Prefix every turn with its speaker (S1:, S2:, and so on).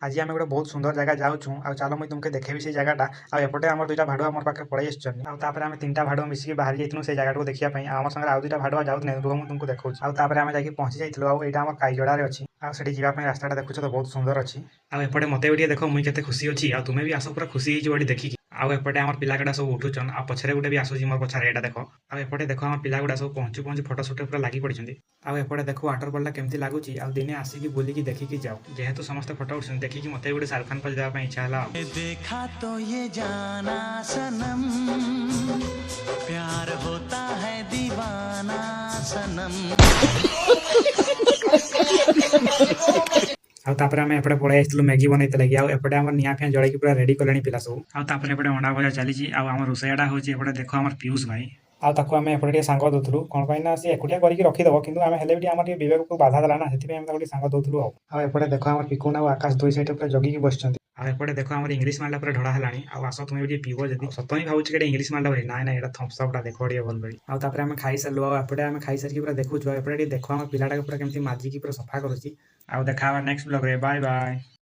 S1: आज आम गोटे बहुत सुंदर जगह जाऊँ आ चलो मुझे तुमके देखेबी से जगहटा आउटे आम दुईटा भाड़ुआ मोर पाखे पड़े आसमें आम तीन भाड़ुआ मिसिक बाहर जाइए से जगह को देखिए आम संगे आउ दुईटा भाड़ुआ जाऊँ रुह मुझे तुमको देखो आम जाकि पहुँची जाइए आईटा आम काईजड़े अच्छी आठी जावाई रास्ता देखुच तो बहुत सुंदर अच्छी आउटे मत भी देख मुझे केते खुशी अच्छी आ तुम्हें भी आस पूरा खुशी हो देखिकी आउटे आम पिला सब उठुचन आ पछरे गुटे भी आसूसी मोर पछारे एटा देख आउटे देख आम पिला गुड़ा सब पहुँचु पहुँचु फोटो सुट पूरा लगी पड़ी आउटे देख वाटरफॉल केमती लगुच आ दिने आसिकी बुलिकी देखिकी जाओ जेहेतु समस्त फोटो उठुन देखिकी मत गोटे शाहरुख खान पर जावाई इच्छा है
S2: देखा तो ये जाना सनम प्यार होता है दीवाना सनम
S1: आम एपटे पड़े आसलु मैगी बनई लगे आउटे आम निआ फिया जड़े पूरा रेडी कले पिला सब आउे अंडा भजा चली आम रोषेईटा हूँ देख आम पीयूष भाई आम एपटे सांग दूसरू कौन पाई सी एकुटिया करके रखीदेव कि आम हेल्ले भी आम बेबे को बाधा देला ना से सांग दूसरू आउटे देख आम पिकुन आकाश दुई साइड पूरा जगिकी बस आउटे देख आम इंग्लीश माला पूरा ढड़ा है आस तुम्हें भी पीब जब सत ही भाव कि इंग्लीश माला बोली ना ना थम्सअपटा देख भल बड़ी आम खाई सारू आउटे आम खाई सारिक पूरा देखु एपटे देख आम पिलाटा पूरा केमती माजिकी पूरा सफा करुच्ची देखा नेक्स्ट ब्लॉग रे बाय बाय।